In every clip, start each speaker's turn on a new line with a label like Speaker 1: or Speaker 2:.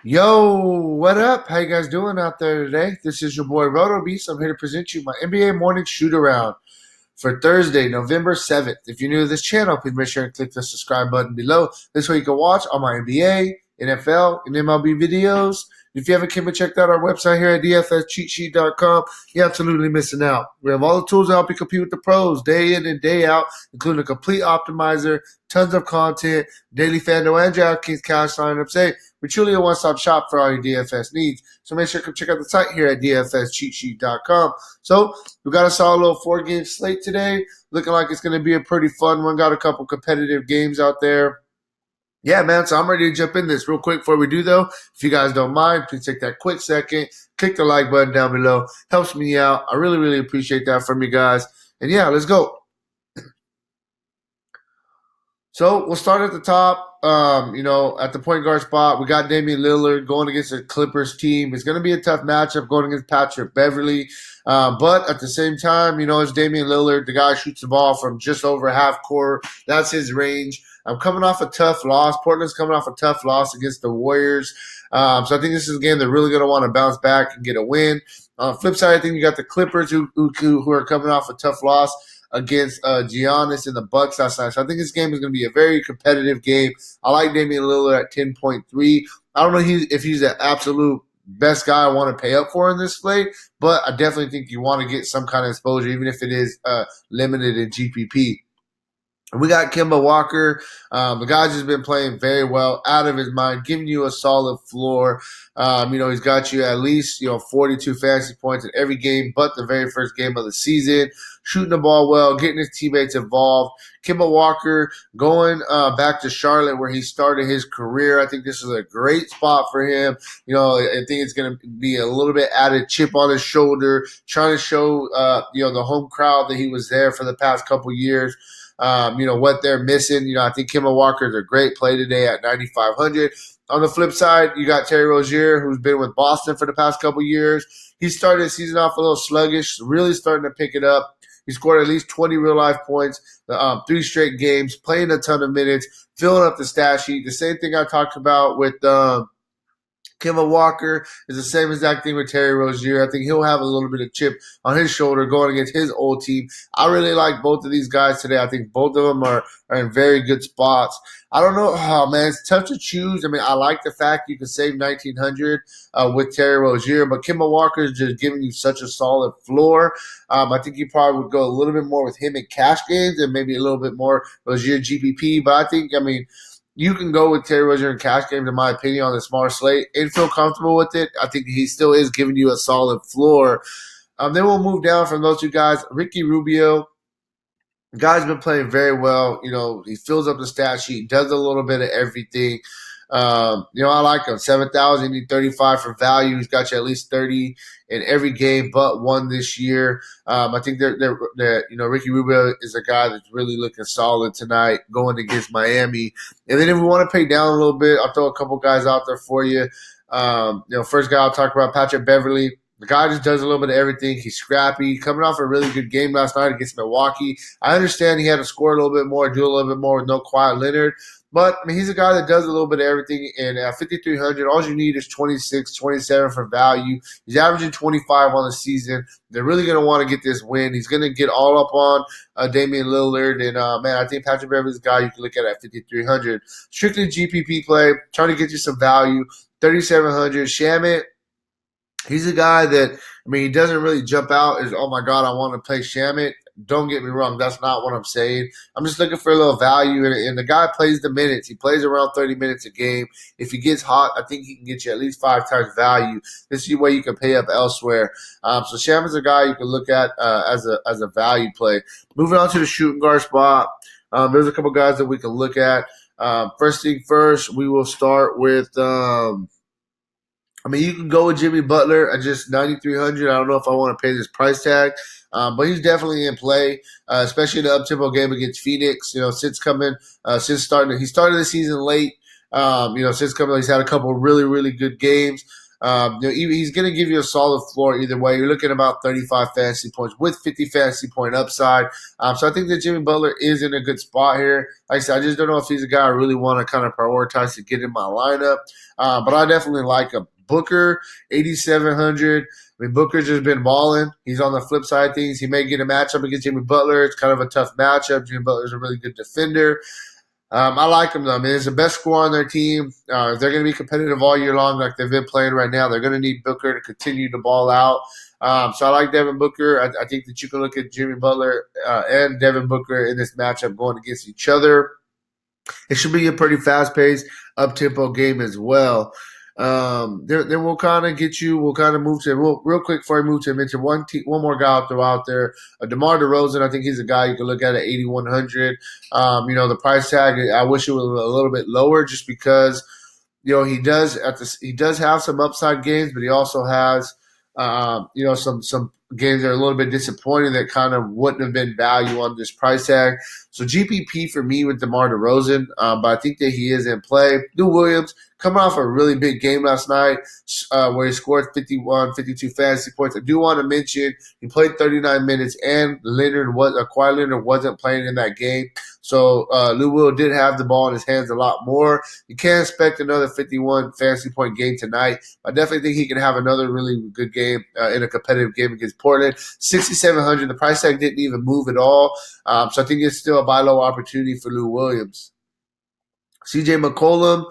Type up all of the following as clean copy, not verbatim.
Speaker 1: Yo, what up? How you guys doing out there today? This is your boy Roto Beast. I'm here to present you my NBA morning shoot around for Thursday, November 7th. If you're new to this channel, please make sure and click the subscribe button below. This way you can watch all my NBA, NFL, and MLB videos. If you haven't came and checked out our website here at dfscheatsheet.com, you're absolutely missing out. We have all the tools to help you compete with the pros day in and day out, including a complete optimizer, tons of content, daily Fanduel and Draftkings cash lineups. Hey, we're truly a one-stop shop for all your DFS needs. So make sure to come check out the site here at dfscheatsheet.com. So we got a solid little 4-game slate today. Looking like it's going to be a pretty fun one. Got a couple competitive games out there. Yeah, man, so I'm ready to jump in this real quick. Before we do, though, if you guys don't mind, please take that quick second, click the like button down below. Helps me out. I really, really appreciate that from you guys. And yeah, let's go. So we'll start at the top. At the point guard spot, we got Damian Lillard going against the Clippers team. It's going to be a tough matchup going against Patrick Beverly. But at the same time, it's Damian Lillard. The guy shoots the ball from just over half court. That's his range. I'm coming off a tough loss. Portland's coming off a tough loss against the Warriors. So I think this is a game they're really going to want to bounce back and get a win. Flip side, I think you got the Clippers who are coming off a tough loss against Giannis and the Bucks last night. So I think this game is going to be a very competitive game. I like Damian Lillard at 10.3. I don't know if he's the absolute best guy I want to pay up for in this slate, but I definitely think you want to get some kind of exposure, even if it is limited in GPP. We got Kemba Walker. The guy's just been playing very well, out of his mind, giving you a solid floor. He's got you at least, 42 fantasy points in every game but the very first game of the season, shooting the ball well, getting his teammates involved. Kemba Walker going back to Charlotte where he started his career. I think this is a great spot for him. I think it's going to be a little bit added chip on his shoulder, trying to show, the home crowd that he was there for the past couple years. What they're missing. I think Kemba Walker is a great play today at 9,500. On the flip side, you got Terry Rozier, who's been with Boston for the past couple years. He started the season off a little sluggish, really starting to pick it up. He scored at least 20 real-life points, 3 straight games, playing a ton of minutes, filling up the stat sheet. The same thing I talked about with Kemba Walker is the same exact thing with Terry Rozier. I think he'll have a little bit of chip on his shoulder going against his old team. I really like both of these guys today. I think both of them are in very good spots. I don't know. Oh, man, it's tough to choose. I mean, I like the fact you can save 1,900 with Terry Rozier, but Kemba Walker is just giving you such a solid floor. I think you probably would go a little bit more with him in cash games and maybe a little bit more Rozier GPP. But you can go with Terry Rozier in cash games, in my opinion, on the smaller slate and feel comfortable with it. I think he still is giving you a solid floor. Then we'll move down from those two guys. Ricky Rubio, the guy's been playing very well. He fills up the stat sheet, does a little bit of everything. I like him. 7,000, you need 35 for value. He's got you at least 30 in every game but one this year. I think Ricky Rubio is a guy that's really looking solid tonight going against Miami. And then if we want to pay down a little bit, I'll throw a couple guys out there for you. First guy I'll talk about, Patrick Beverly. The guy just does a little bit of everything. He's scrappy. Coming off a really good game last night against Milwaukee. I understand he had to score a little bit more, do a little bit more with no Kawhi Leonard. But, he's a guy that does a little bit of everything. And at 5,300, all you need is 26, 27 for value. He's averaging 25 on the season. They're really going to want to get this win. He's going to get all up on Damian Lillard. And, I think Patrick Beverly's a guy you can look at 5,300. Strictly GPP play, trying to get you some value. 3,700. Shamit. He's a guy that, he doesn't really jump out as, oh, my God, I want to play Shamit. Don't get me wrong. That's not what I'm saying. I'm just looking for a little value. And the guy plays the minutes. He plays around 30 minutes a game. If he gets hot, I think he can get you at least 5 times value. This is where you can pay up elsewhere. So Shamit's a guy you can look at as a value play. Moving on to the shooting guard spot, there's a couple guys that we can look at. First thing first, we will start with you can go with Jimmy Butler at just 9,300. I don't know if I want to pay this price tag, but he's definitely in play, especially in the up-tempo game against Phoenix. Since started the season late. Since coming, he's had a couple of really, really good games. He's going to give you a solid floor either way. You're looking at about 35 fantasy points with 50 fantasy point upside. So I think that Jimmy Butler is in a good spot here. Like I said, I just don't know if he's a guy I really want to kind of prioritize to get in my lineup. But I definitely like him. Booker, 8,700. I mean, Booker's just been balling. He's on the flip side of things. He may get a matchup against Jimmy Butler. It's kind of a tough matchup. Jimmy Butler's a really good defender. I like them, though. I mean, it's the best scorer on their team. They're going to be competitive all year long like they've been playing right now. They're going to need Booker to continue to ball out. So I like Devin Booker. I think that you can look at Jimmy Butler and Devin Booker in this matchup going against each other. It should be a pretty fast-paced, up-tempo game as well. Then we'll kind of get you. We'll kind of move to real quick before I move to mention one more guy I'll throw out there. DeMar DeRozan. I think he's a guy you can look at 8,100. The price tag. I wish it was a little bit lower just because he does have some upside games, but he also has some games that are a little bit disappointing that kind of wouldn't have been value on this price tag. So GPP for me with DeMar DeRozan, but I think that he is in play. Lou Williams coming off a really big game last night where he scored 51, 52 fantasy points. I do want to mention he played 39 minutes and Kawhi Leonard wasn't playing in that game. So Lou Will did have the ball in his hands a lot more. You can't expect another 51 fantasy point game tonight. I definitely think he can have another really good game in a competitive game against Portland. 6,700. The price tag didn't even move at all. So I think it's still a buy low opportunity for Lou Williams. CJ McCollum,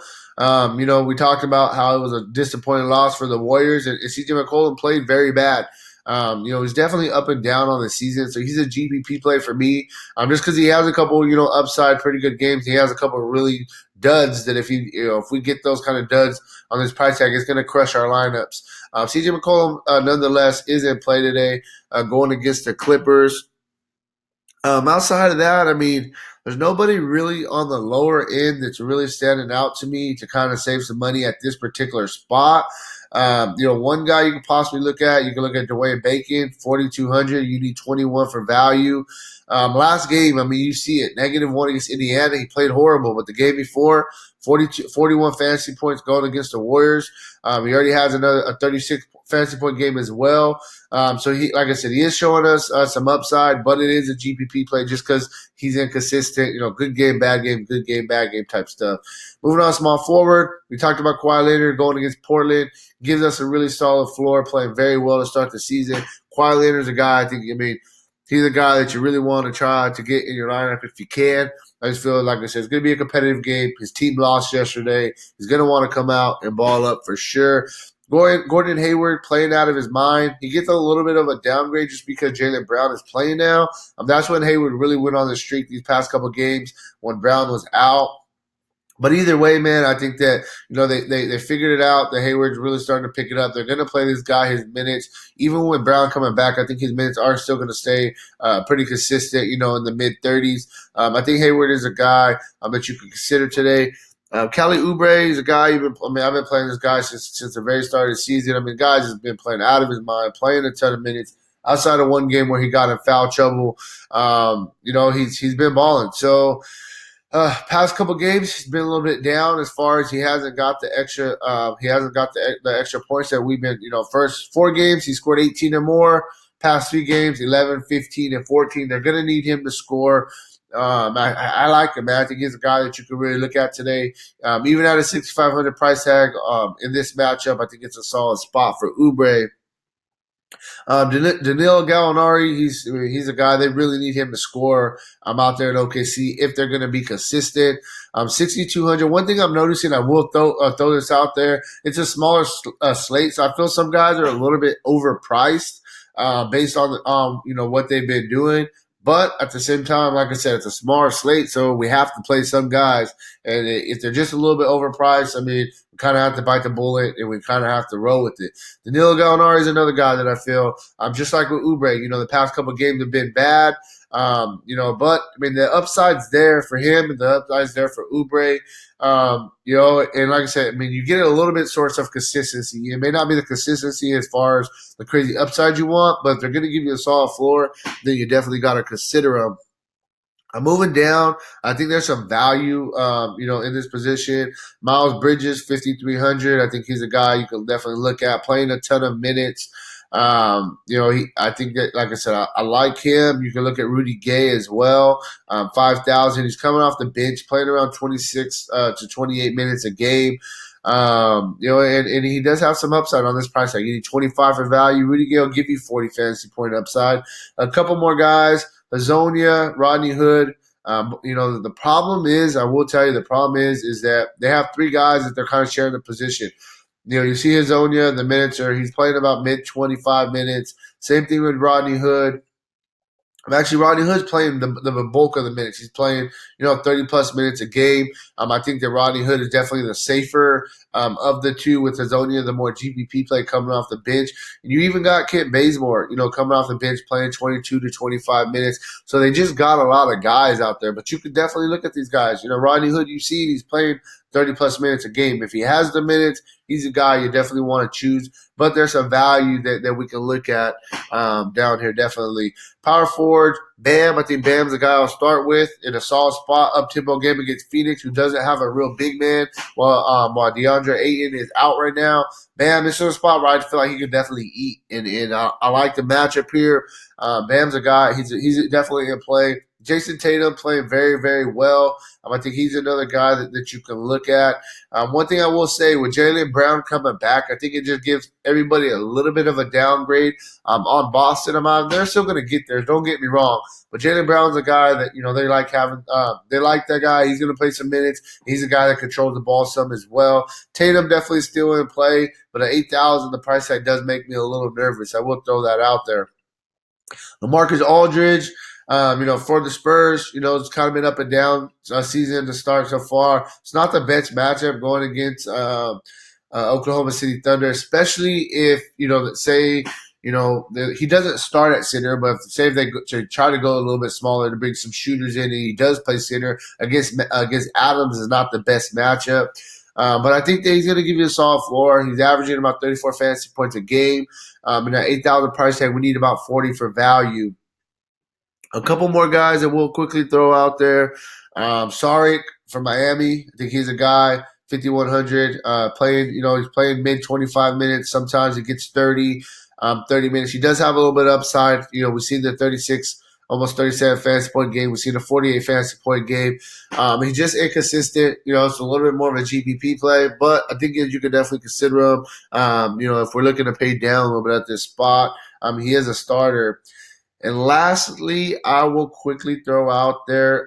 Speaker 1: we talked about how it was a disappointing loss for the Warriors, and CJ McCollum played very bad. He's definitely up and down on the season, so he's a GPP play for me. Just because he has a couple, upside pretty good games, he has a couple of really duds that if we get those kind of duds on this price tag, it's going to crush our lineups. CJ McCollum, nonetheless, is in play today, going against the Clippers. Outside of that, I mean, there's nobody really on the lower end that's really standing out to me to kind of save some money at this particular spot. One guy you can possibly look at, you can look at Dwayne Bacon, 4,200. You need 21 for value. Last game, I mean, you see it, -1 against Indiana. He played horrible, but the game before, 41 fantasy points going against the Warriors. He already has a 36 fantasy point game as well. So he, like I said, he is showing us some upside, but it is a GPP play just because he's inconsistent. Good game, bad game, good game, bad game type stuff. Moving on, small forward. We talked about Kawhi Leonard going against Portland. Gives us a really solid floor, playing very well to start the season. Kawhi Leonard's a guy he's a guy that you really want to try to get in your lineup if you can. I just feel like I said, it's going to be a competitive game. His team lost yesterday. He's going to want to come out and ball up for sure. Gordon Hayward playing out of his mind. He gets a little bit of a downgrade just because Jaylen Brown is playing now. That's when Hayward really went on the streak these past couple games when Brown was out. But either way, man, I think that, they figured it out. The Hayward's really starting to pick it up. They're going to play this guy his minutes. Even with Brown coming back, I think his minutes are still going to stay pretty consistent, in the mid-30s. I think Hayward is a guy that you can consider today. Kelly Oubre is a guy I've been playing this guy since the very start of the season. I mean, guys has been playing out of his mind, playing a ton of minutes. Outside of one game where he got in foul trouble, he's been balling. So past couple games, he's been a little bit down as far as he hasn't got the extra. The extra points that we've been. First 4 games he scored 18 or more. Past 3 games, 11, 15, and 14. They're going to need him to score. I like him, man. I think he's a guy that you can really look at today. Even at a 6,500 price tag in this matchup, I think it's a solid spot for Oubre. Danilo Gallinari, he's a guy they really need him to score. I'm out there in OKC if they're going to be consistent. 6,200. One thing I'm noticing, I will throw this out there. It's a smaller slate, so I feel some guys are a little bit overpriced based on what they've been doing. But at the same time, like I said, it's a smaller slate, so we have to play some guys. And if they're just a little bit overpriced, I mean, we kind of have to bite the bullet and we kind of have to roll with it. Danilo Gallinari is another guy that I feel, just like with Oubre, the past couple of games have been bad. But I mean, the upside's there for him and the upside's there for Oubre. And like I said, I mean, you get a little bit source of consistency. It may not be the consistency as far as the crazy upside you want, but if they're going to give you a solid floor, then you definitely got to consider them. I'm moving down. I think there's some value, in this position. Miles Bridges, 5,300. I think he's a guy you can definitely look at, playing a ton of minutes. I think that, like I said, I like him. You can look at Rudy Gay as well, 5,000. He's coming off the bench, playing around 26 to 28 minutes a game. And he does have some upside on this price tag. You need 25 for value. Rudy Gay will give you 40 fantasy point upside. A couple more guys. Hazonia, Rodney Hood. The problem is, I will tell you, the problem is that they have three guys that they're kind of sharing the position. You see Hazonia, the minutes he's playing about mid 25 minutes. Same thing with Rodney Hood. Actually, Rodney Hood's playing the bulk of the minutes. He's playing, 30 plus minutes a game. I think that Rodney Hood is definitely the safer of the two, with Hazonia, the more GPP play coming off the bench. And you even got Kent Bazemore, coming off the bench playing 22 to 25 minutes. So they just got a lot of guys out there. But you could definitely look at these guys. Rodney Hood, you see he's playing 30 plus minutes a game. If he has the minutes, he's a guy you definitely want to choose. But there's some value that we can look at down here, definitely. Power forward, Bam. I think Bam's the guy I'll start with in a solid spot, up-tempo game against Phoenix, who doesn't have a real big man, while DeAndre Ayton is out right now. Bam, this is a spot where I feel like he could definitely eat, and I like the matchup here. Bam's a guy. He's definitely in play. Jason Tatum playing very, very well. I think he's another guy that you can look at. One thing I will say, with Jaylen Brown coming back, I think it just gives everybody a little bit of a downgrade on Boston. They're still going to get there. Don't get me wrong. But Jaylen Brown's a guy that, they like having. They like that guy. He's going to play some minutes. He's a guy that controls the ball some as well. Tatum definitely still in play, but at 8,000, the price tag does make me a little nervous. I will throw that out there. LaMarcus Aldridge, for the Spurs, it's kind of been up and down season to start so far. It's not the best matchup going against Oklahoma City Thunder, especially if, say, he doesn't start at center, but say if they try to go a little bit smaller to bring some shooters in, and he does play center against Adams, is not the best matchup. But I think that he's going to give you a solid floor. He's averaging about 34 fantasy points a game. And at 8,000 price tag, we need about 40 for value. A couple more guys that we'll quickly throw out there. Saric from Miami. I think he's a guy, 5,100, playing, he's playing mid 25 minutes. Sometimes he gets 30 minutes. He does have a little bit of upside. We've seen the 36, almost 37 fantasy point game. We've seen a 48 fantasy point game. He's just inconsistent. It's a little bit more of a GPP play, but I think you could definitely consider him. If we're looking to pay down a little bit at this spot, he is a starter. And lastly, I will quickly throw out there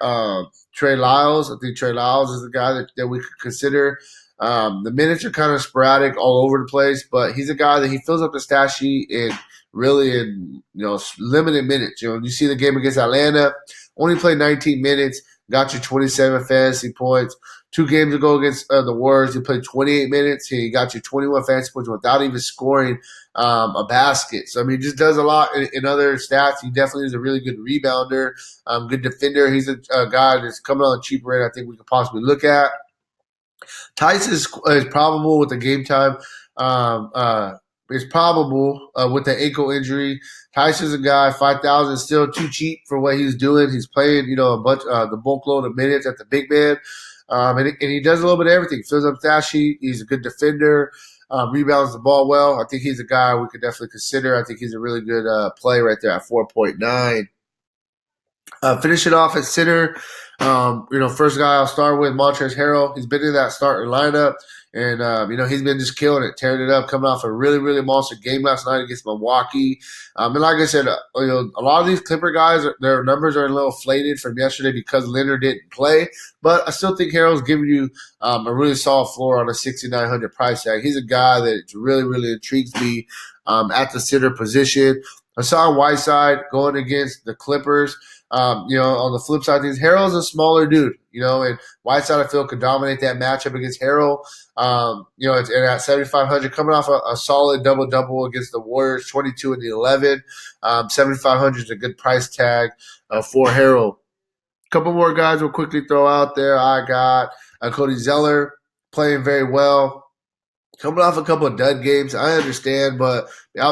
Speaker 1: Trey Lyles. I think Trey Lyles is a guy that we could consider. The minutes are kind of sporadic all over the place, but he's a guy that he fills up the stat sheet in limited minutes. You see the game against Atlanta, only played 19 minutes, got you 27 fantasy points. 2 games ago against the Warriors, he played 28 minutes. He got you 21 fantasy points without even scoring a basket. So, he just does a lot in other stats. He definitely is a really good rebounder, good defender. He's a guy that's coming on a cheap rate I think we could possibly look at. Tice is probable with the game time. Is probable with the ankle injury. Tice is a guy, 5,000 is still too cheap for what he's doing. He's playing, a bunch the bulk load of minutes at the big man. And he does a little bit of everything. Fills up stat sheet. He's a good defender. Rebounds the ball well. I think he's a guy we could definitely consider. I think he's a really good play right there at 4.9. Finish it off at center. First guy I'll start with, Montrezl Harrell. He's been in that starting lineup, and he's been just killing it, tearing it up, coming off a really, really monster game last night against Milwaukee. And like I said, a lot of these Clipper guys, their numbers are a little inflated from yesterday because Leonard didn't play. But I still think Harrell's giving you a really solid floor on a 6,900 price tag. He's a guy that really, really intrigues me at the center position. Hassan Whiteside going against the Clippers. On the flip side of things, Harrell's a smaller dude, and Whiteside, I feel, could dominate that matchup against Harrell. And at 7,500, coming off a solid double-double against the Warriors, 22 and 11. 7,500 is a good price tag for Harrell. A couple more guys we'll quickly throw out there. I got Cody Zeller playing very well. coming off a couple of dud games. I understand, but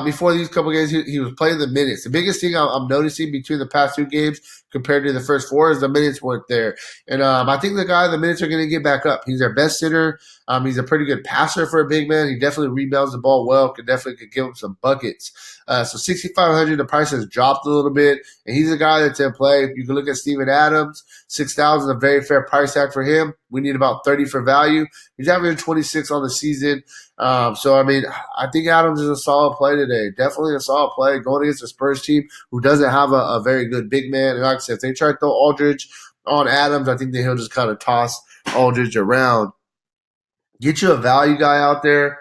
Speaker 1: before these couple of games, he was playing the minutes. The biggest thing I'm noticing between the past two games compared to the first four is the minutes weren't there. And I think the minutes are going to get back up. He's their best center. He's a pretty good passer for a big man. He definitely rebounds the ball well. Could give him some buckets. So 6,500, the price has dropped a little bit, and he's a guy that's in play. You can look at Steven Adams, 6,000, a very fair price tag for him. We need about 30 for value. He's averaging 26 on the season. I think Adams is a solid play today. Definitely a solid play going against a Spurs team who doesn't have a very good big man. And like I said, if they try to throw Aldridge on Adams, I think that he'll just kind of toss Aldridge around. Get you a value guy out there.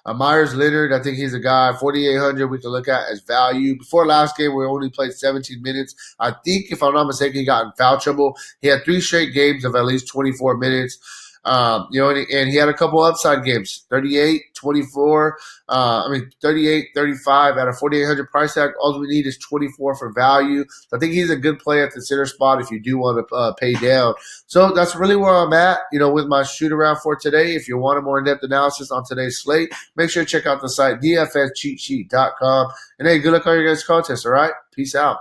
Speaker 1: Myers Leonard, I think he's a guy, 4,800 we can look at as value. Before last game, we only played 17 minutes. I think, if I'm not mistaken, he got in foul trouble. He had 3 straight games of at least 24 minutes. And he had a couple upside games, 38, 24, 38, 35 at a 4,800 price tag. All we need is 24 for value. So I think he's a good play at the center spot if you do want to pay down. So that's really where I'm at, with my shoot around for today. If you want a more in-depth analysis on today's slate, make sure to check out the site, dfscheatsheet.com. And hey, good luck on your guys' contest, all right? Peace out.